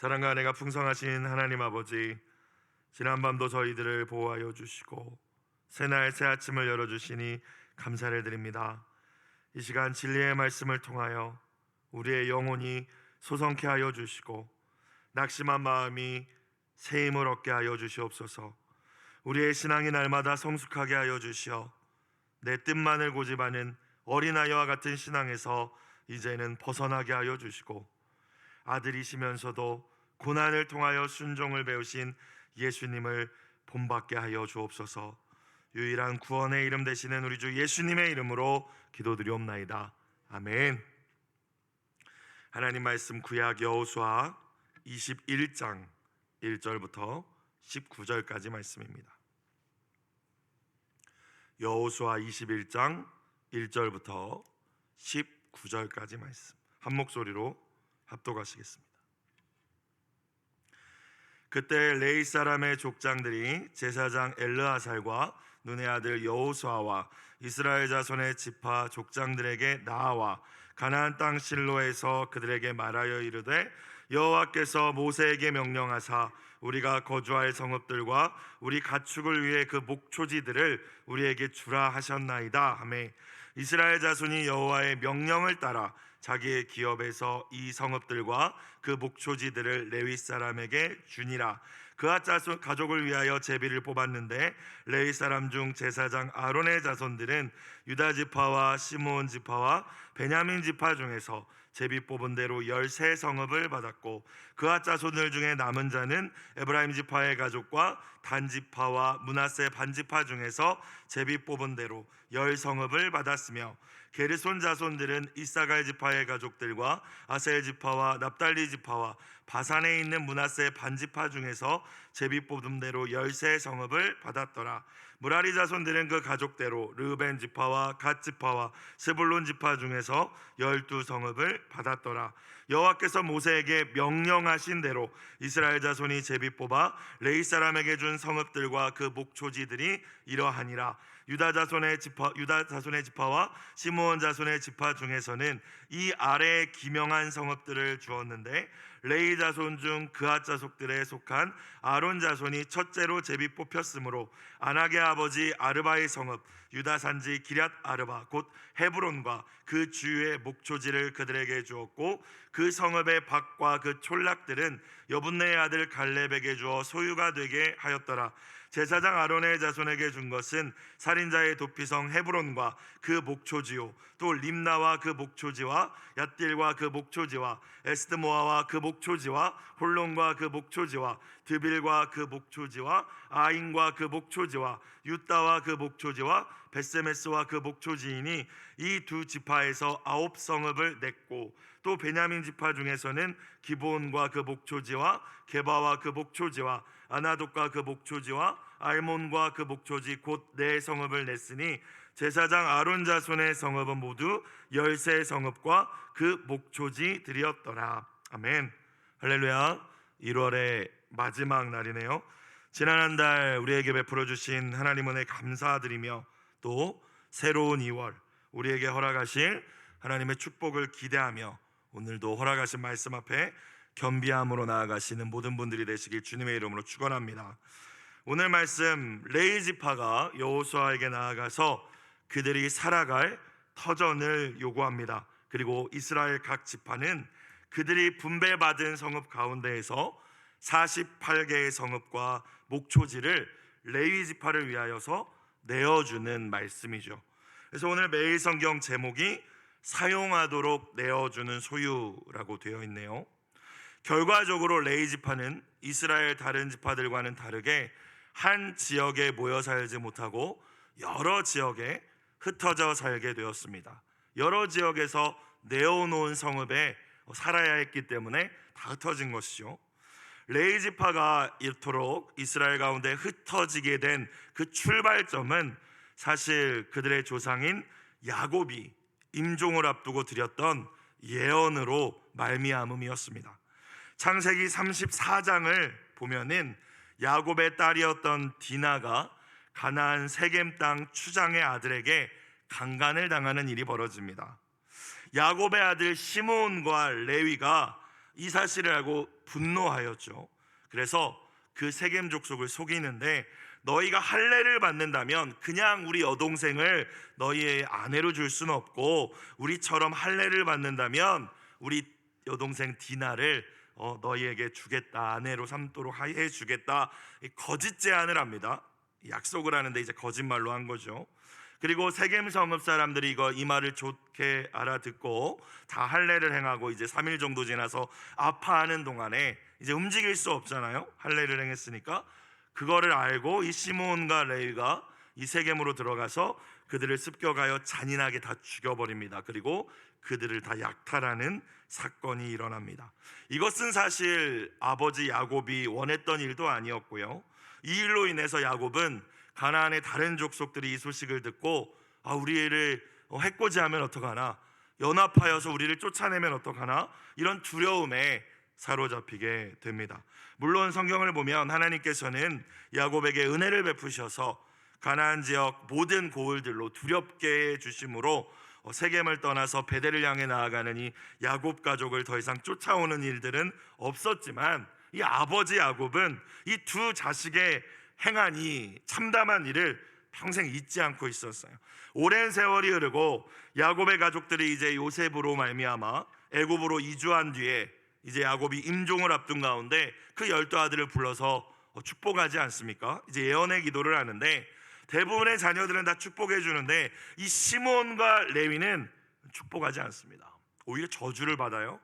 사랑과 은혜가 풍성하신 하나님 아버지, 지난밤도 저희들을 보호하여 주시고 새날 새 아침을 열어주시니 감사를 드립니다. 이 시간 진리의 말씀을 통하여 우리의 영혼이 소성케 하여 주시고 낙심한 마음이 새 힘을 얻게 하여 주시옵소서. 우리의 신앙이 날마다 성숙하게 하여 주시어 내 뜻만을 고집하는 어린아이와 같은 신앙에서 이제는 벗어나게 하여 주시고, 아들이시면서도 고난을 통하여 순종을 배우신 예수님을 본받게 하여 주옵소서. 유일한 구원의 이름 되시는 우리 주 예수님의 이름으로 기도드리옵나이다. 아멘. 하나님 말씀 구약 여호수아 21장 1절부터 19절까지 말씀입니다. 여호수아 21장 1절부터 19절까지 말씀 한 목소리로 합독하시겠습니다. 그때 레위 사람의 족장들이 제사장 엘르아살과 눈의 아들 여호수아와 이스라엘 자손의 지파 족장들에게 나아와 가나안 땅 실로에서 그들에게 말하여 이르되, 여호와께서 모세에게 명령하사 우리가 거주할 성읍들과 우리 가축을 위해 그 목초지들을 우리에게 주라 하셨나이다 하매, 이스라엘 자손이 여호와의 명령을 따라 자기의 기업에서 이 성읍들과 그 목초지들을 레위 사람에게 주니라. 그앗 자손 가족을 위하여 제비를 뽑았는데, 레위 사람 중 제사장 아론의 자손들은 유다 지파와 시므온 지파와 베냐민 지파 중에서 제비 뽑은 대로 13성읍을 받았고, 그앗 자손들 중에 남은 자는 에브라임 지파의 가족과 단 지파와 므낫세 반 지파 중에서 제비 뽑은 대로 10성읍을 받았으며, 게르손 자손들은 이사갈 지파의 가족들과 아셀 지파와 납달리 지파와 바산에 있는 므낫세 반 지파 중에서 제비 뽑은 대로 13성읍을 받았더라. 무라리 자손들은 그 가족대로 르우벤 지파와 갓 지파와 스불론 지파 중에서 12성읍을 받았더라. 여호와께서 모세에게 명령하신 대로 이스라엘 자손이 제비 뽑아 레위 사람에게 준 성읍들과 그 목초지들이 이러하니라. 유다 자손의 지파와 시므온 자손의 지파 중에서는 이 아래에 기명한 성읍들을 주었는데, 레위 자손 중 그앗 자손들에 속한 아론 자손이 첫째로 제비 뽑혔으므로 아낙의 아버지 아르바의 성읍 유다 산지 기럇 아르바 곧 헤브론과 그 주위의 목초지를 그들에게 주었고, 그 성읍의 밭과 그 촌락들은 여분네의 아들 갈렙에게 주어 소유가 되게 하였더라. 제사장 아론의 자손에게 준 것은 살인자의 도피성 헤브론과 그 목초지요, 또 림나와 그 목초지와 얏딜과 그 목초지와 에스드모아와 그 목초지와 홀론과 그 목초지와 드빌과 그 목초지와 아인과 그 목초지와 유다와 그 목초지와 베세메스와 그 목초지이니 이 두 지파에서 9성읍을 냈고, 또 베냐민 지파 중에서는 기브온과 그 목초지와 게바와 그 목초지와 아나돗과 그 목초지와 알몬과 그 목초지 곧 4성읍을 냈으니 제사장 아론 자손의 성읍은 모두 13성읍과 그 목초지들이었더라. 아멘. 할렐루야. 1월의 마지막 날이네요. 지난 한 달 우리에게 베풀어 주신 하나님 은혜 감사드리며, 또 새로운 2월 우리에게 허락하실 하나님의 축복을 기대하며 오늘도 허락하신 말씀 앞에 겸비함으로 나아가시는 모든 분들이 되시길 주님의 이름으로 축원합니다. 오늘 말씀, 레위 지파가 여호수아에게 나아가서 그들이 살아갈 터전을 요구합니다. 그리고 이스라엘 각 지파는 그들이 분배받은 성읍 가운데에서 48개의 성읍과 목초지를 레위 지파를 위하여서 내어주는 말씀이죠. 그래서 오늘 매일 성경 제목이 사용하도록 내어주는 소유라고 되어 있네요. 결과적으로 레위 지파는 이스라엘 다른 지파들과는 다르게 한 지역에 모여 살지 못하고 여러 지역에 흩어져 살게 되었습니다. 여러 지역에서 내어놓은 성읍에 살아야 했기 때문에 다 흩어진 것이죠. 레위 지파가 이토록 이스라엘 가운데 흩어지게 된 그 출발점은 사실 그들의 조상인 야곱이 임종을 앞두고 드렸던 예언으로 말미암음이었습니다. 창세기 34장을 보면은 야곱의 딸이었던 디나가 가나안 세겜 땅 추장의 아들에게 강간을 당하는 일이 벌어집니다. 야곱의 아들 시므온과 레위가 이 사실을 알고 분노하였죠. 그래서 그 세겜 족속을 속이는데, 너희가 할례를 받는다면 그냥 우리 여동생을 너희의 아내로 줄 수는 없고, 우리처럼 할례를 받는다면 우리 여동생 디나를 너희에게 주겠다, 아내로 삼도록 해 주겠다, 거짓 제안을 합니다. 약속을 하는데 이제 거짓말로 한 거죠. 그리고 세겜 성읍 사람들이 이 말을 좋게 알아듣고 다 할례를 행하고 이제 3일 정도 지나서 아파하는 동안에 이제 움직일 수 없잖아요. 할례를 행했으니까. 그거를 알고 이 시므온과 레위가 이 세겜으로 들어가서 그들을 습격하여 잔인하게 다 죽여버립니다. 그리고 그들을 다 약탈하는 사건이 일어납니다. 이것은 사실 아버지 야곱이 원했던 일도 아니었고요. 이 일로 인해서 야곱은 가나안의 다른 족속들이 이 소식을 듣고 우리를 해코지하면 어떡하나, 연합하여서 우리를 쫓아내면 어떡하나, 이런 두려움에 사로잡히게 됩니다. 물론 성경을 보면 하나님께서는 야곱에게 은혜를 베푸셔서 가나안 지역 모든 고을들로 두렵게 해주심으로 세겜을 떠나서 베델을 향해 나아가는 이 야곱 가족을 더 이상 쫓아오는 일들은 없었지만, 이 아버지 야곱은 이 두 자식의 행한 이 참담한 일을 평생 잊지 않고 있었어요. 오랜 세월이 흐르고 야곱의 가족들이 이제 요셉으로 말미암아 애굽으로 이주한 뒤에 이제 야곱이 임종을 앞둔 가운데 그 12아들을 불러서 축복하지 않습니까? 이제 예언의 기도를 하는데 대부분의 자녀들은 다 축복해 주는데 이 시므온과 레위는 축복하지 않습니다. 오히려 저주를 받아요.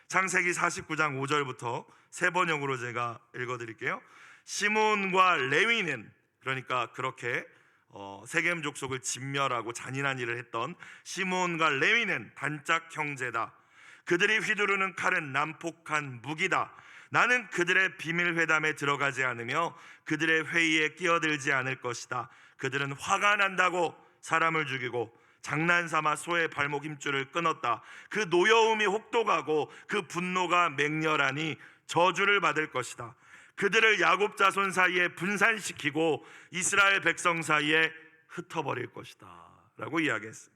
창세기 49장 5절부터 세 번역으로 제가 읽어드릴게요. 시므온과 레위는, 그러니까 그렇게 세겜 족속을 진멸하고 잔인한 일을 했던 시므온과 레위는 단짝 형제다. 그들이 휘두르는 칼은 난폭한 무기다. 나는 그들의 비밀 회담에 들어가지 않으며 그들의 회의에 끼어들지 않을 것이다. 그들은 화가 난다고 사람을 죽이고 장난삼아 소의 발목 힘줄을 끊었다. 그 노여움이 혹독하고 그 분노가 맹렬하니 저주를 받을 것이다. 그들을 야곱 자손 사이에 분산시키고 이스라엘 백성 사이에 흩어버릴 것이다 라고 이야기했어요.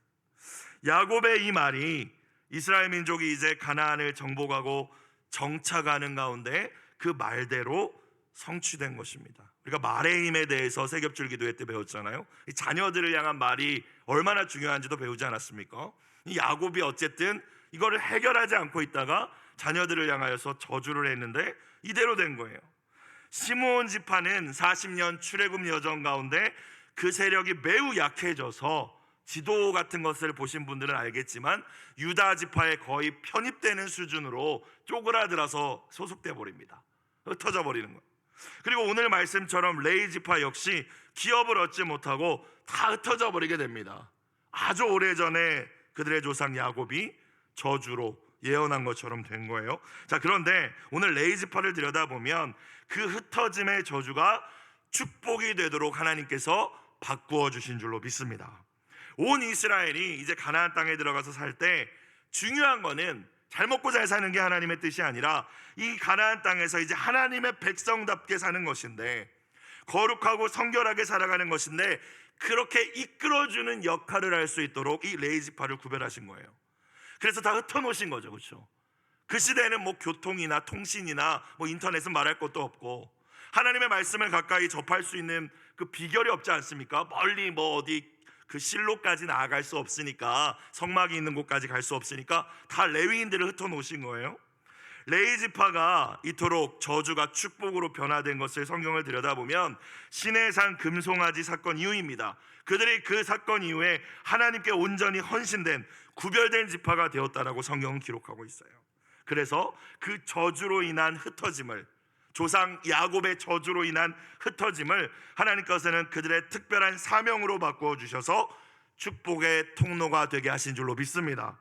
야곱의 이 말이 이스라엘 민족이 이제 가나안을 정복하고 정착하는 가운데 그 말대로 성취된 것입니다. 우리가 말의 힘에 대해서 세겹줄 기도회 때 배웠잖아요. 이 자녀들을 향한 말이 얼마나 중요한지도 배우지 않았습니까? 이 야곱이 어쨌든 이거를 해결하지 않고 있다가 자녀들을 향하여서 저주를 했는데 이대로 된 거예요. 시므온 지파는 40년 출애굽 여정 가운데 그 세력이 매우 약해져서, 지도 같은 것을 보신 분들은 알겠지만 유다 지파에 거의 편입되는 수준으로 쪼그라들어서 소속돼 버립니다. 흩어져 버리는 거예요. 그리고 오늘 말씀처럼 레위 지파 역시 기업을 얻지 못하고 다 흩어져 버리게 됩니다. 아주 오래전에 그들의 조상 야곱이 저주로 예언한 것처럼 된 거예요. 자, 그런데 오늘 레위 지파를 들여다보면 그 흩어짐의 저주가 축복이 되도록 하나님께서 바꾸어 주신 줄로 믿습니다. 온 이스라엘이 이제 가나안 땅에 들어가서 살 때 중요한 거는 잘 먹고 잘 사는 게 하나님의 뜻이 아니라 이 가나안 땅에서 이제 하나님의 백성답게 사는 것인데, 거룩하고 성결하게 살아가는 것인데, 그렇게 이끌어주는 역할을 할 수 있도록 이 레위 지파를 구별하신 거예요. 그래서 다 흩어놓으신 거죠. 그렇죠? 그 시대에는 뭐 교통이나 통신이나 뭐 인터넷은 말할 것도 없고 하나님의 말씀을 가까이 접할 수 있는 그 비결이 없지 않습니까? 멀리 뭐 어디 그 실로까지 나아갈 수 없으니까, 성막이 있는 곳까지 갈 수 없으니까 다 레위인들을 흩어놓으신 거예요. 레위 지파가 이토록 저주가 축복으로 변화된 것을 성경을 들여다보면 시내산 금송아지 사건 이후입니다. 그들이 그 사건 이후에 하나님께 온전히 헌신된 구별된 지파가 되었다라고 성경은 기록하고 있어요. 그래서 그 저주로 인한 흩어짐을, 조상 야곱의 저주로 인한 흩어짐을 하나님께서는 그들의 특별한 사명으로 바꾸어 주셔서 축복의 통로가 되게 하신 줄로 믿습니다.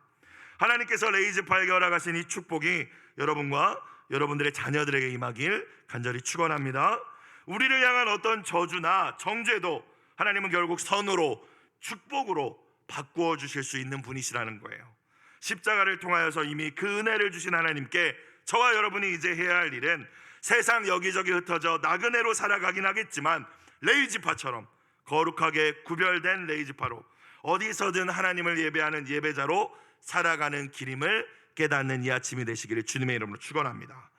하나님께서 레위 지파에게 허락하신 이 축복이 여러분과 여러분들의 자녀들에게 임하길 간절히 축원합니다. 우리를 향한 어떤 저주나 정죄도 하나님은 결국 선으로, 축복으로 바꾸어 주실 수 있는 분이시라는 거예요. 십자가를 통하여서 이미 그 은혜를 주신 하나님께 저와 여러분이 이제 해야 할 일은 세상 여기저기 흩어져 나그네로 살아가긴 하겠지만 레위 지파처럼 거룩하게 구별된 레위 지파로 어디서든 하나님을 예배하는 예배자로 살아가는 길임을 깨닫는 이 아침이 되시기를 주님의 이름으로 축원합니다.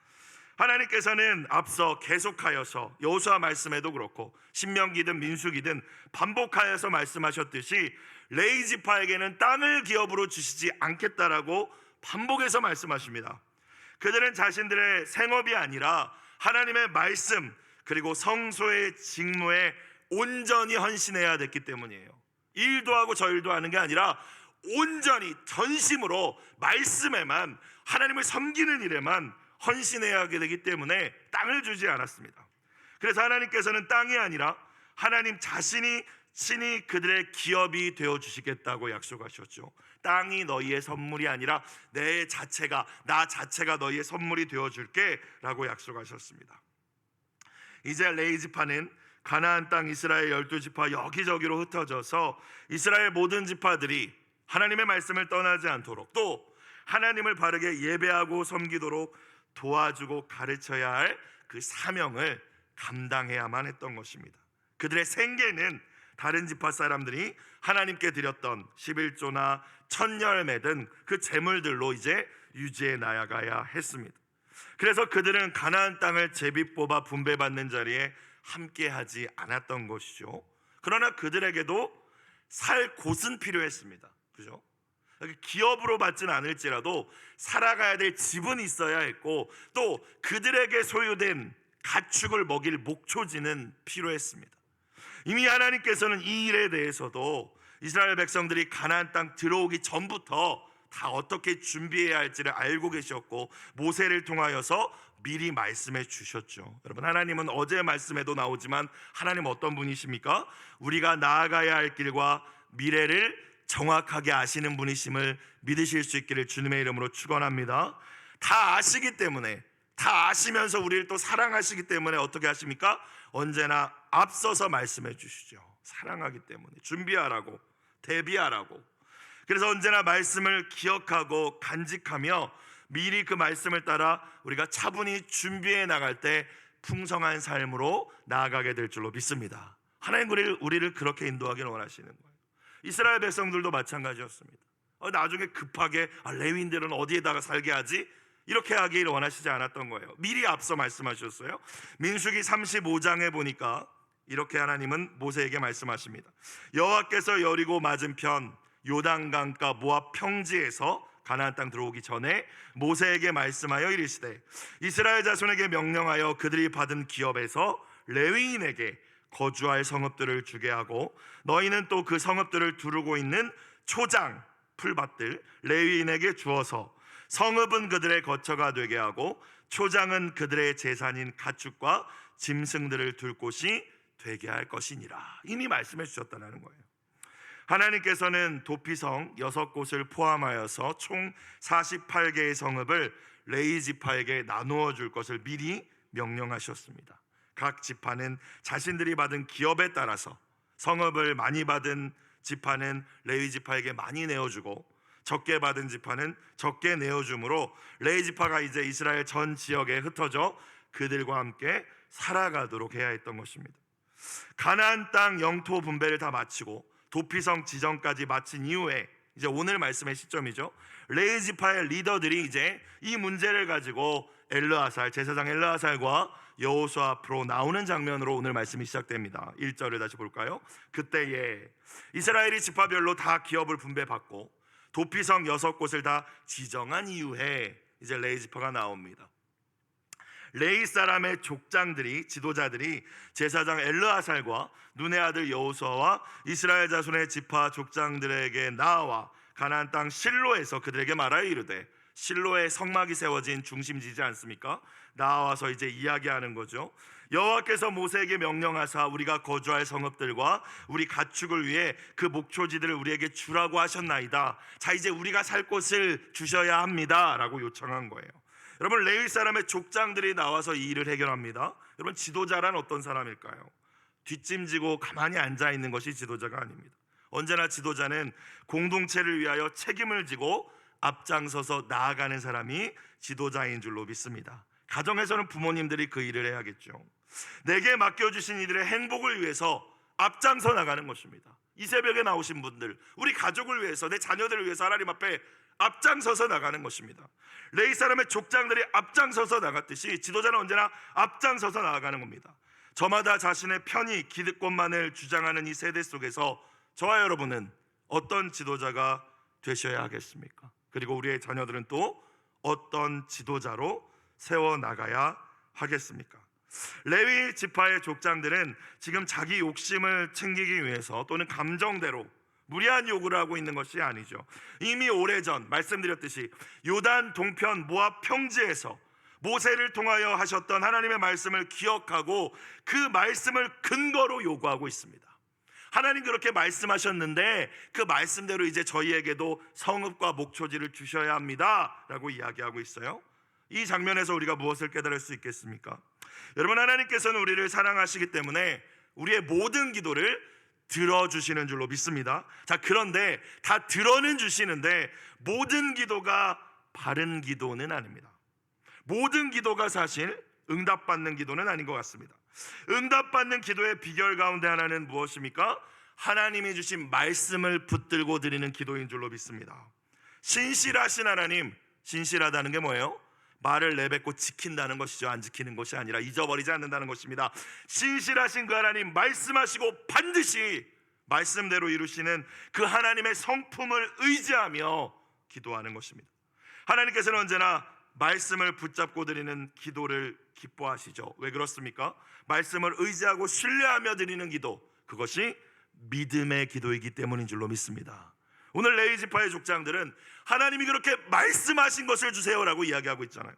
하나님께서는 앞서 계속하여서 여호수아 말씀에도 그렇고 신명기든 민수기든 반복하여서 말씀하셨듯이 레위 지파에게는 땅을 기업으로 주시지 않겠다라고 반복해서 말씀하십니다. 그들은 자신들의 생업이 아니라 하나님의 말씀 그리고 성소의 직무에 온전히 헌신해야 됐기 때문이에요. 이 일도 하고 저 일도 하는 게 아니라 온전히 전심으로 말씀에만, 하나님을 섬기는 일에만 헌신해야 하게 되기 때문에 땅을 주지 않았습니다. 그래서 하나님께서는 땅이 아니라 하나님 자신이 친히 그들의 기업이 되어 주시겠다고 약속하셨죠. 땅이 너희의 선물이 아니라 나 자체가 너희의 선물이 되어 줄게 라고 약속하셨습니다. 이제 레위 지파는 가나안 땅 이스라엘 12지파 여기저기로 흩어져서 이스라엘 모든 지파들이 하나님의 말씀을 떠나지 않도록, 또 하나님을 바르게 예배하고 섬기도록 도와주고 가르쳐야 할 그 사명을 감당해야만 했던 것입니다. 그들의 생계는 다른 지파 사람들이 하나님께 드렸던 11조나 천열매 등 그 재물들로 이제 유지해 나아가야 했습니다. 그래서 그들은 가나안 땅을 제비 뽑아 분배받는 자리에 함께하지 않았던 것이죠. 그러나 그들에게도 살 곳은 필요했습니다. 그죠? 기업으로 받지는 않을지라도 살아가야 될 집은 있어야 했고, 또 그들에게 소유된 가축을 먹일 목초지는 필요했습니다. 이미 하나님께서는 이 일에 대해서도 이스라엘 백성들이 가나안 땅 들어오기 전부터 다 어떻게 준비해야 할지를 알고 계셨고 모세를 통하여서 미리 말씀해 주셨죠. 여러분, 하나님은 어제 말씀에도 나오지만 하나님 어떤 분이십니까? 우리가 나아가야 할 길과 미래를 정확하게 아시는 분이심을 믿으실 수 있기를 주님의 이름으로 축원합니다. 다 아시기 때문에, 다 아시면서 우리를 또 사랑하시기 때문에 어떻게 하십니까? 언제나 앞서서 말씀해 주시죠. 사랑하기 때문에 준비하라고, 대비하라고. 그래서 언제나 말씀을 기억하고 간직하며 미리 그 말씀을 따라 우리가 차분히 준비해 나갈 때 풍성한 삶으로 나아가게 될 줄로 믿습니다. 하나님 우리를 그렇게 인도하기를 원하시는 거예요. 이스라엘 백성들도 마찬가지였습니다. 나중에 급하게 레위인들은 어디에다가 살게 하지? 이렇게 하기를 원하시지 않았던 거예요. 미리 앞서 말씀하셨어요. 민수기 35장에 보니까 이렇게 하나님은 모세에게 말씀하십니다. 여호와께서 여리고 맞은편 요단강가 모압 평지에서 가나안 땅 들어오기 전에 모세에게 말씀하여 이르시되 이스라엘 자손에게 명령하여 그들이 받은 기업에서 레위인에게 거주할 성읍들을 주게 하고 너희는 또 그 성읍들을 두르고 있는 초장 풀밭들 레위인에게 주어서 성읍은 그들의 거처가 되게 하고 초장은 그들의 재산인 가축과 짐승들을 둘 곳이 되게 할 것이니라. 이미 말씀해 주셨다는 거예요. 하나님께서는 도피성 6곳을 포함하여서 총 48개의 성읍을 레위 지파에게 나누어 줄 것을 미리 명령하셨습니다. 각 지파는 자신들이 받은 기업에 따라서 성읍을 많이 받은 지파는 레위 지파에게 많이 내어주고 적게 받은 지파는 적게 내어주므로 레위 지파가 이제 이스라엘 전 지역에 흩어져 그들과 함께 살아가도록 해야 했던 것입니다. 가나안 땅 영토 분배를 다 마치고 도피성 지정까지 마친 이후에 이제 오늘 말씀의 시점이죠. 레위 지파의 리더들이 이제 이 문제를 가지고 제사장 엘르아살과 여호수아 앞으로 나오는 장면으로 오늘 말씀이 시작됩니다. 1절을 다시 볼까요? 그때에 이스라엘이 지파별로 다 기업을 분배받고 도피성 6곳을 다 지정한 이후에 이제 레위 지파가 나옵니다. 레위 사람의 족장들이, 지도자들이 제사장 엘르아살과 눈의 아들 여호수아와 이스라엘 자손의 지파 족장들에게 나와 가나안 땅 실로에서 그들에게 말하여 이르되, 실로에 성막이 세워진 중심지지 않습니까? 나와서 이제 이야기하는 거죠. 여호와께서 모세에게 명령하사 우리가 거주할 성읍들과 우리 가축을 위해 그 목초지들을 우리에게 주라고 하셨나이다. 자, 이제 우리가 살 곳을 주셔야 합니다 라고 요청한 거예요. 여러분, 레위 사람의 족장들이 나와서 이 일을 해결합니다. 여러분, 지도자란 어떤 사람일까요? 뒷짐지고 가만히 앉아있는 것이 지도자가 아닙니다. 언제나 지도자는 공동체를 위하여 책임을 지고 앞장서서 나아가는 사람이 지도자인 줄로 믿습니다. 가정에서는 부모님들이 그 일을 해야겠죠. 내게 맡겨주신 이들의 행복을 위해서 앞장서 나가는 것입니다. 이 새벽에 나오신 분들, 우리 가족을 위해서, 내 자녀들을 위해서 하나님 앞에 앞장서서 나가는 것입니다. 레위 사람의 족장들이 앞장서서 나갔듯이 지도자는 언제나 앞장서서 나아가는 겁니다. 저마다 자신의 편의, 기득권만을 주장하는 이 세대 속에서 저와 여러분은 어떤 지도자가 되셔야 하겠습니까? 그리고 우리의 자녀들은 또 어떤 지도자로 세워나가야 하겠습니까? 레위 지파의 족장들은 지금 자기 욕심을 챙기기 위해서 또는 감정대로 무리한 요구를 하고 있는 것이 아니죠. 이미 오래전 말씀드렸듯이 요단 동편 모압 평지에서 모세를 통하여 하셨던 하나님의 말씀을 기억하고 그 말씀을 근거로 요구하고 있습니다. 하나님 그렇게 말씀하셨는데 그 말씀대로 이제 저희에게도 성읍과 목초지를 주셔야 합니다 라고 이야기하고 있어요. 이 장면에서 우리가 무엇을 깨달을 수 있겠습니까? 여러분, 하나님께서는 우리를 사랑하시기 때문에 우리의 모든 기도를 들어주시는 줄로 믿습니다. 자, 그런데 다 들어는 주시는데 모든 기도가 바른 기도는 아닙니다. 모든 기도가 사실 응답받는 기도는 아닌 것 같습니다. 응답받는 기도의 비결 가운데 하나는 무엇입니까? 하나님이 주신 말씀을 붙들고 드리는 기도인 줄로 믿습니다. 신실하신 하나님, 신실하다는 게 뭐예요? 말을 내뱉고 지킨다는 것이죠. 안 지키는 것이 아니라 잊어버리지 않는다는 것입니다. 신실하신 그 하나님, 말씀하시고 반드시 말씀대로 이루시는 그 하나님의 성품을 의지하며 기도하는 것입니다. 하나님께서는 언제나 말씀을 붙잡고 드리는 기도를 기뻐하시죠. 왜 그렇습니까? 말씀을 의지하고 신뢰하며 드리는 기도, 그것이 믿음의 기도이기 때문인 줄로 믿습니다. 오늘 레위 지파의 족장들은 하나님이 그렇게 말씀하신 것을 주세요라고 이야기하고 있잖아요.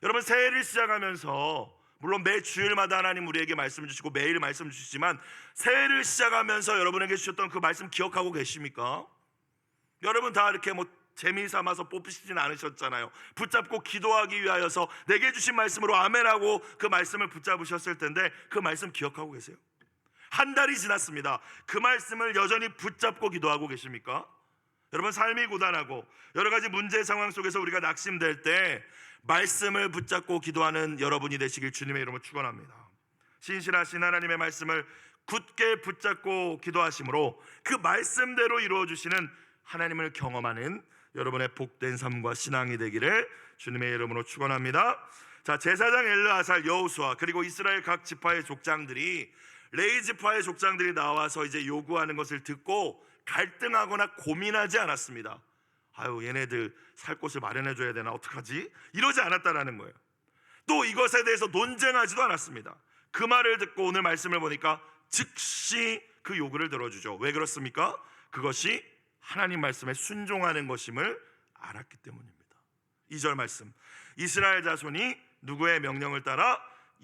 여러분, 새해를 시작하면서 물론 매 주일마다 하나님 우리에게 말씀 주시고 매일 말씀 주시지만 새해를 시작하면서 여러분에게 주셨던 그 말씀 기억하고 계십니까? 여러분 다 이렇게 재미삼아서 뽑히시진 않으셨잖아요. 붙잡고 기도하기 위하여서 내게 주신 말씀으로 아멘하고 그 말씀을 붙잡으셨을 텐데 그 말씀 기억하고 계세요? 한 달이 지났습니다. 그 말씀을 여전히 붙잡고 기도하고 계십니까? 여러분, 삶이 고단하고 여러 가지 문제 상황 속에서 우리가 낙심될 때 말씀을 붙잡고 기도하는 여러분이 되시길 주님의 이름으로 축원합니다. 신실하신 하나님의 말씀을 굳게 붙잡고 기도하심으로 그 말씀대로 이루어주시는 하나님을 경험하는 여러분의 복된 삶과 신앙이 되기를 주님의 이름으로 축원합니다. 자, 제사장 엘르아살, 여호수아 그리고 이스라엘 각 지파의 족장들이 레위 지파의 족장들이 나와서 이제 요구하는 것을 듣고 갈등하거나 고민하지 않았습니다. 아유, 얘네들 살 곳을 마련해 줘야 되나, 어떡하지? 이러지 않았다라는 거예요. 또 이것에 대해서 논쟁하지도 않았습니다. 그 말을 듣고 오늘 말씀을 보니까 즉시 그 요구를 들어주죠. 왜 그렇습니까? 그것이 하나님 말씀에 순종하는 것임을 알았기 때문입니다. 2절 말씀, 이스라엘 자손이 누구의 명령을 따라?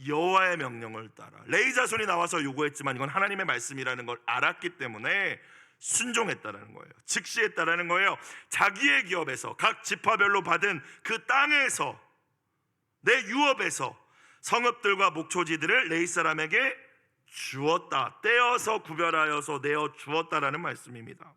여호와의 명령을 따라. 레위 자손이 나와서 요구했지만 이건 하나님의 말씀이라는 걸 알았기 때문에 순종했다라는 거예요. 즉시 했다라는 거예요. 자기의 기업에서 각 지파별로 받은 그 땅에서, 내 유업에서 성읍들과 목초지들을 레위 사람에게 주었다. 떼어서 구별하여서 내어 주었다라는 말씀입니다.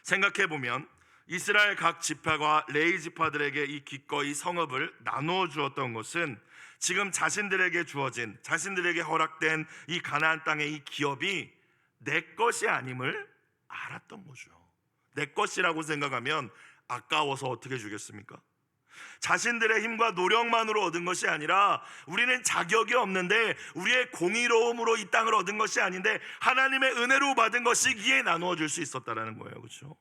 생각해보면 이스라엘 각 지파가 레위 지파들에게 이 기꺼이 성읍을 나누어 주었던 것은 지금 자신들에게 주어진, 자신들에게 허락된 이 가나안 땅의 이 기업이 내 것이 아님을 알았던 거죠. 내 것이라고 생각하면 아까워서 어떻게 주겠습니까? 자신들의 힘과 노력만으로 얻은 것이 아니라 우리는 자격이 없는데 우리의 공의로움으로 이 땅을 얻은 것이 아닌데 하나님의 은혜로 받은 것이기에 나누어 줄 수 있었다라는 거예요. 그렇죠?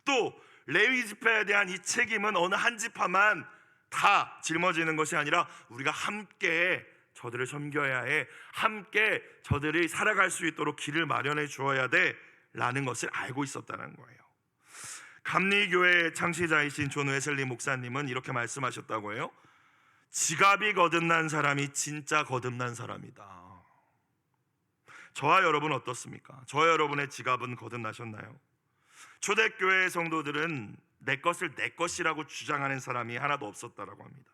또 레위 지파에 대한 이 책임은 어느 한 지파만 다 짊어지는 것이 아니라 우리가 함께 저들을 섬겨야 해, 함께 저들이 살아갈 수 있도록 길을 마련해 주어야 돼 라는 것을 알고 있었다는 거예요. 감리교회 창시자이신 존 웨슬리 목사님은 이렇게 말씀하셨다고 해요. 지갑이 거듭난 사람이 진짜 거듭난 사람이다. 저와 여러분 어떻습니까? 저와 여러분의 지갑은 거듭나셨나요? 초대교회 성도들은 내 것을 내 것이라고 주장하는 사람이 하나도 없었다라고 합니다.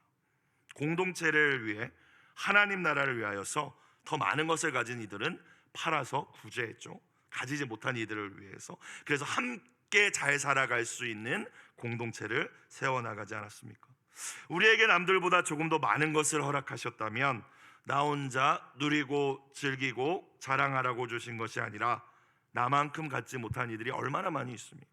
공동체를 위해, 하나님 나라를 위하여서 더 많은 것을 가진 이들은 팔아서 구제했죠. 가지지 못한 이들을 위해서. 그래서 함께 잘 살아갈 수 있는 공동체를 세워나가지 않았습니까? 우리에게 남들보다 조금 더 많은 것을 허락하셨다면 나 혼자 누리고 즐기고 자랑하라고 주신 것이 아니라 나만큼 갖지 못한 이들이 얼마나 많이 있습니까?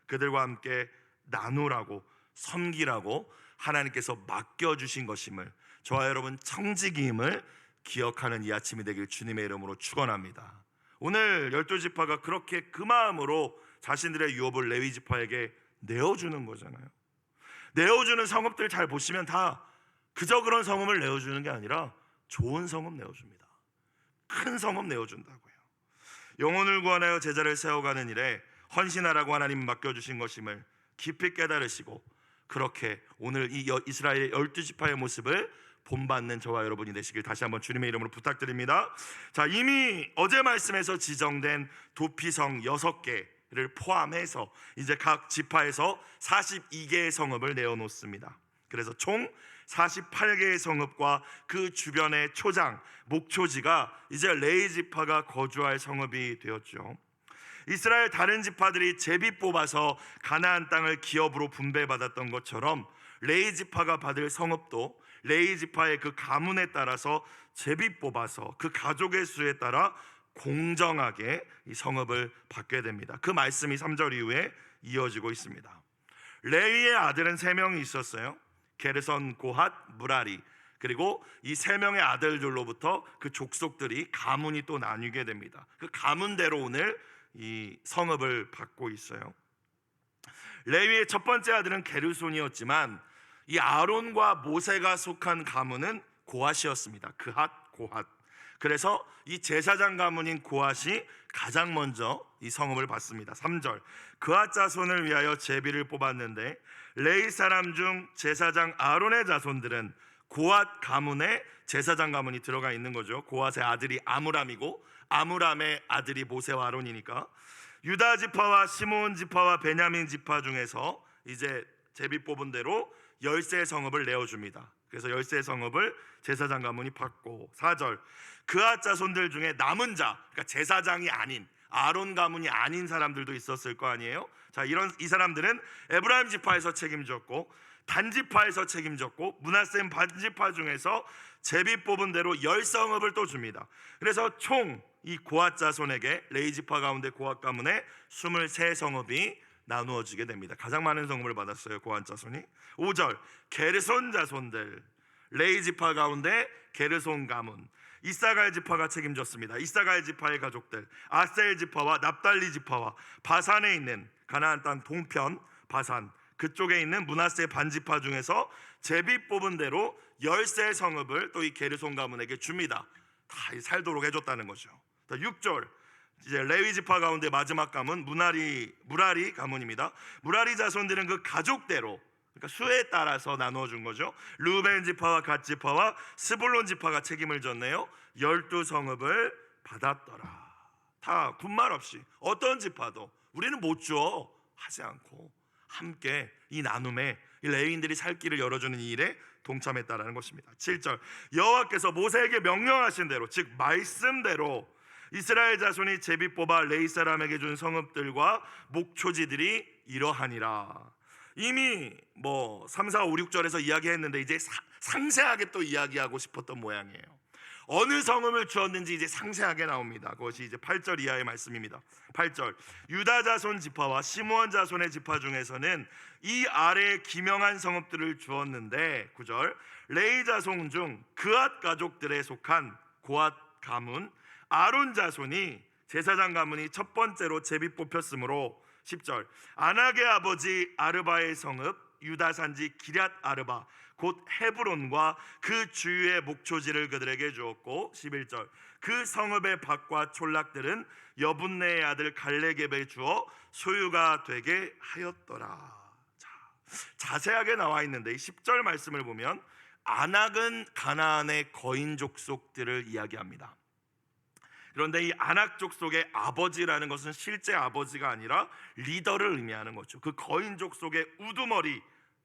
그들과 함께 나누라고 섬기라고 하나님께서 맡겨주신 것임을, 저와 여러분 청지기임을 기억하는 이 아침이 되길 주님의 이름으로 축원합니다. 오늘 12지파가 그렇게 그 마음으로 자신들의 유업을 레위 지파에게 내어주는 거잖아요. 내어주는 성읍들 잘 보시면 다 그저 그런 성읍을 내어주는 게 아니라 좋은 성읍 내어줍니다. 큰 성읍 내어준다고요. 영혼을 구원하여 제자를 세워가는 일에 헌신하라고 하나님 맡겨주신 것임을 깊이 깨달으시고, 그렇게 오늘 이 이스라엘 12지파의 모습을 본받는 저와 여러분이 되시길 다시 한번 주님의 이름으로 부탁드립니다. 자, 이미 어제 말씀에서 지정된 도피성 6개를 포함해서 이제 각 지파에서 42개의 성읍을 내어놓습니다. 그래서 총 48개의 성읍과 그 주변의 초장, 목초지가 이제 레위 지파가 거주할 성읍이 되었죠. 이스라엘 다른 지파들이 제비 뽑아서 가나안 땅을 기업으로 분배받았던 것처럼 레위 지파가 받을 성읍도 레위 지파의 그 가문에 따라서 제비 뽑아서 그 가족의 수에 따라 공정하게 이 성읍을 받게 됩니다. 그 말씀이 3절 이후에 이어지고 있습니다. 레위의 아들은 3명이 있었어요. 게르손, 고핫, 무라리. 그리고 이 3명의 아들들로부터 그 족속들이 가문이 또 나뉘게 됩니다. 그 가문대로 오늘 이 성읍을 받고 있어요. 레위의 첫 번째 아들은 게르손이었지만 이 아론과 모세가 속한 가문은 고핫이었습니다. 그핫, 고핫. 그래서 이 제사장 가문인 고핫이 가장 먼저 이 성읍을 받습니다. 3절, 그핫 자손을 위하여 제비를 뽑았는데 레위 사람 중 제사장 아론의 자손들은 고핫 가문에 제사장 가문이 들어가 있는 거죠. 고핫의 아들이 아므람이고 아므람의 아들이 모세와 아론이니까 유다 지파와 시므온 지파와 베냐민 지파 중에서 이제 제비 뽑은 대로 10세 성읍을 내어줍니다. 그래서 10세 성읍을 제사장 가문이 받고, 4절, 그핫 자손들 중에 남은 자, 그러니까 제사장이 아닌 아론 가문이 아닌 사람들도 있었을 거 아니에요. 자, 이 사람들은 에브라임 지파에서 책임졌고 단지파에서 책임졌고 므낫세 반지파 중에서 제비 뽑은 대로 10성읍을 또 줍니다. 그래서 총 이 고핫 자손에게 레위 지파 가운데 고핫 가문에 23성읍이 나누어지게 됩니다. 가장 많은 성읍을 받았어요, 고핫 자손이. 5절, 게르손 자손들, 레위 지파 가운데 게르손 가문, 이사갈 지파가 책임졌습니다. 이사갈 지파의 가족들, 아셀 지파와 납달리 지파와 바산에 있는 가나안 땅 동편 바산 그쪽에 있는 므낫세 반지파 중에서 제비 뽑은 대로 10세 성읍을 또 이 게르손 가문에게 줍니다. 다 살도록 해줬다는 거죠. 6절, 이제 레위 지파 가운데 마지막 가문 무라리 가문입니다. 무라리 자손들은 그 가족대로, 그러니까 수에 따라서 나누어 준 거죠. 르우벤 지파와 갓 지파와 스불론 지파가 책임을 졌네요. 12성읍을 받았더라. 다 군말 없이 어떤 지파도 우리는 못 줘 하지 않고 함께 이 나눔에 이 레위인들이 살 길을 열어주는 이 일에 동참했다라는 것입니다. 7절, 여호와께서 모세에게 명령하신 대로, 즉 말씀대로 이스라엘 자손이 제비 뽑아 레위 사람에게 준 성읍들과 목초지들이 이러하니라. 이미 3, 4, 5, 6절에서 이야기했는데 이제 상세하게 또 이야기하고 싶었던 모양이에요. 어느 성읍을 주었는지 이제 상세하게 나옵니다. 그것이 이제 8절 이하의 말씀입니다. 8절, 유다 자손 지파와 시므온 자손의 지파 중에서는 이 아래의 기명한 성읍들을 주었는데, 9절, 레위 자손 중 그핫 가족들에 속한 고핫 가문 아론 자손이 제사장 가문이 첫 번째로 제비 뽑혔으므로, 10절, 아낙의 아버지 아르바의 성읍 유다 산지 기럇 아르바 곧 헤브론과 그 주위의 목초지를 그들에게 주었고, 11절, 그 성읍의 밭과 촌락들은 여분네의 아들 갈레geb에 주어 소유가 되게 하였더라. 자, 자세하게 나와 있는데 이 10절 말씀을 보면 아낙은 가나안의 거인 족속들을 이야기합니다. 그런데 이 아낙 족속의 아버지라는 것은 실제 아버지가 아니라 리더를 의미하는 거죠. 그 거인 족속의 우두머리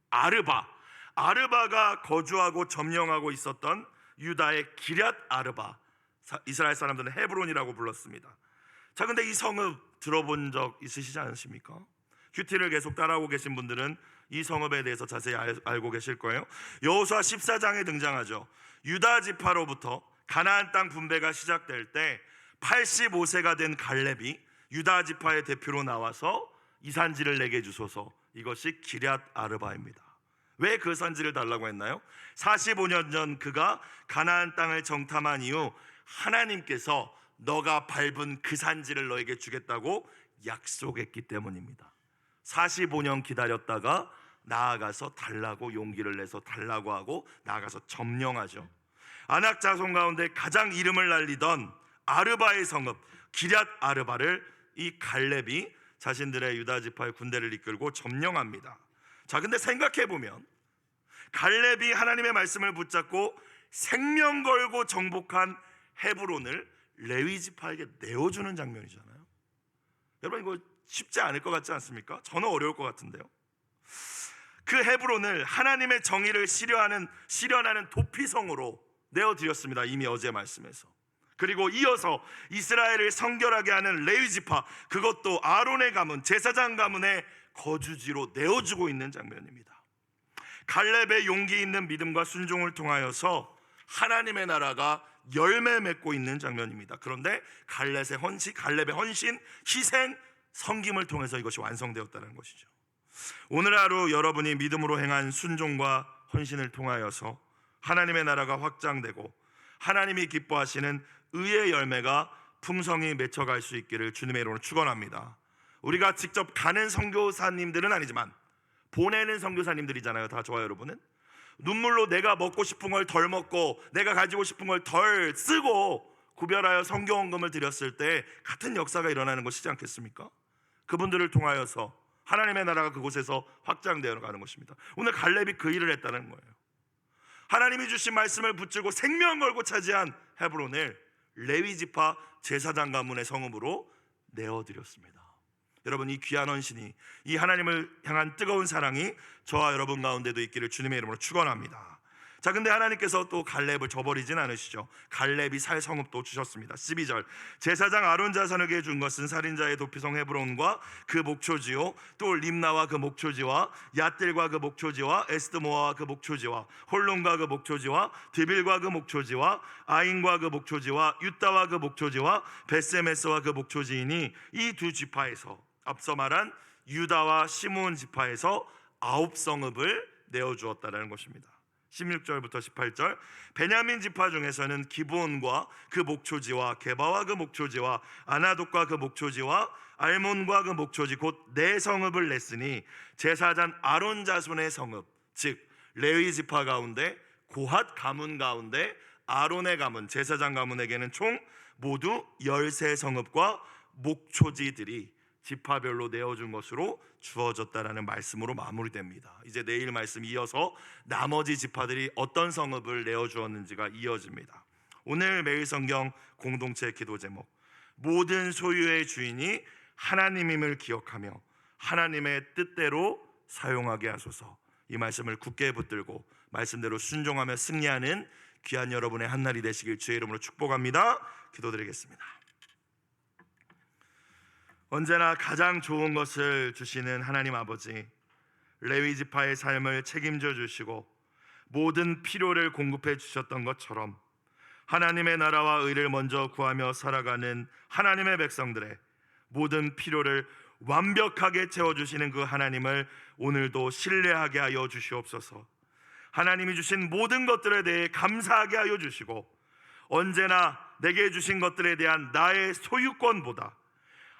아르바가 거주하고 점령하고 있었던 유다의 기럇 아르바, 이스라엘 사람들은 헤브론이라고 불렀습니다. 자, 근데 이 성읍 들어본 적 있으시지 않으십니까? 큐티를 계속 따라오고 계신 분들은 이 성읍에 대해서 자세히 알고 계실 거예요. 여호수아 14장에 등장하죠. 유다 지파로부터 가나안 땅 분배가 시작될 때 85세가 된 갈렙이 유다 지파의 대표로 나와서 이 산지를 내게 주소서. 이것이 기럇 아르바입니다. 왜 그 산지를 달라고 했나요? 45년 전 그가 가나안 땅을 정탐한 이후 하나님께서 너가 밟은 그 산지를 너에게 주겠다고 약속했기 때문입니다. 45년 기다렸다가 나아가서 달라고 용기를 내서 달라고 하고 나아가서 점령하죠. 아낙 자손 가운데 가장 이름을 날리던 아르바의 성읍 기럇 아르바를 이 갈렙이 자신들의 유다 지파의 군대를 이끌고 점령합니다. 자, 근데 생각해보면 갈렙이 하나님의 말씀을 붙잡고 생명 걸고 정복한 헤브론을 레위 지파에게 내어주는 장면이잖아요. 여러분, 이거 쉽지 않을 것 같지 않습니까? 저는 어려울 것 같은데요. 그 헤브론을 하나님의 정의를 실현하는 도피성으로 내어드렸습니다. 이미 어제 말씀에서. 그리고 이어서 이스라엘을 성결하게 하는 레위 지파, 그것도 아론의 가문, 제사장 가문의 거주지로 내어주고 있는 장면입니다. 갈렙의 용기 있는 믿음과 순종을 통하여서 하나님의 나라가 열매 맺고 있는 장면입니다. 그런데 갈렙의 헌신, 희생, 섬김을 통해서 이것이 완성되었다는 것이죠. 오늘 하루 여러분이 믿음으로 행한 순종과 헌신을 통하여서 하나님의 나라가 확장되고 하나님이 기뻐하시는 의의 열매가 풍성히 맺혀갈 수 있기를 주님의 이름으로 축원합니다. 우리가 직접 가는 선교사님들은 아니지만 보내는 선교사님들이잖아요. 다 좋아요, 여러분은. 눈물로 내가 먹고 싶은 걸 덜 먹고 내가 가지고 싶은 걸 덜 쓰고 구별하여 선교헌금을 드렸을 때 같은 역사가 일어나는 것이지 않겠습니까? 그분들을 통하여서 하나님의 나라가 그곳에서 확장되어 가는 것입니다. 오늘 갈렙이 그 일을 했다는 거예요. 하나님이 주신 말씀을 붙들고 생명 걸고 차지한 헤브론을 레위 지파 제사장 가문의 성읍으로 내어드렸습니다. 여러분, 이 귀한 헌신이, 이 하나님을 향한 뜨거운 사랑이 저와 여러분 가운데도 있기를 주님의 이름으로 축원합니다. 자, 근데 하나님께서 또 갈렙을 저버리진 않으시죠. 갈렙이 살 성읍도 주셨습니다. 12절, 제사장 아론 자손에게 준 것은 살인자의 도피성 헤브론과 그 목초지요, 또 림나와 그 목초지와 얏들과 그 목초지와 에스드모아와 그 목초지와 홀론과 그 목초지와 드빌과 그 목초지와 아인과 그 목초지와 유다와 그 목초지와 베세메스와 그 목초지이니 이 두 지파에서, 앞서 말한 유다와 시므온 지파에서 9성읍을 내어주었다는 것입니다. 16절부터 18절, 베냐민 지파 중에서는 기브온과 그 목초지와 게바와 그 목초지와 아나돗과 그 목초지와 알몬과 그 목초지 곧 네 성읍을 냈으니 제사장 아론 자손의 성읍, 즉 레위 지파 가운데 고핫 가문 가운데 아론의 가문, 제사장 가문에게는 총 모두 13성읍과 목초지들이 지파별로 내어준 것으로 주어졌다라는 말씀으로 마무리됩니다. 이제 내일 말씀 이어서 나머지 지파들이 어떤 성읍을 내어주었는지가 이어집니다. 오늘 매일 성경 공동체 기도 제목, 모든 소유의 주인이 하나님임을 기억하며 하나님의 뜻대로 사용하게 하소서. 이 말씀을 굳게 붙들고 말씀대로 순종하며 승리하는 귀한 여러분의 한날이 되시길 주의 이름으로 축복합니다. 기도드리겠습니다. 언제나 가장 좋은 것을 주시는 하나님 아버지, 레위 지파의 삶을 책임져 주시고 모든 필요를 공급해 주셨던 것처럼 하나님의 나라와 의를 먼저 구하며 살아가는 하나님의 백성들의 모든 필요를 완벽하게 채워주시는 그 하나님을 오늘도 신뢰하게 하여 주시옵소서. 하나님이 주신 모든 것들에 대해 감사하게 하여 주시고 언제나 내게 주신 것들에 대한 나의 소유권보다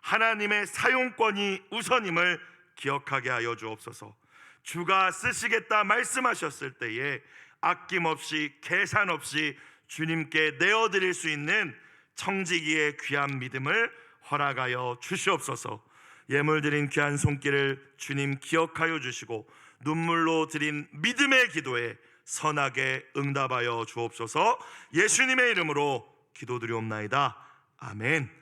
하나님의 사용권이 우선임을 기억하게 하여 주옵소서. 주가 쓰시겠다 말씀하셨을 때에 아낌없이 계산 없이 주님께 내어드릴 수 있는 청지기의 귀한 믿음을 허락하여 주시옵소서. 예물 드린 귀한 손길을 주님 기억하여 주시고 눈물로 드린 믿음의 기도에 선하게 응답하여 주옵소서. 예수님의 이름으로 기도드리옵나이다. 아멘.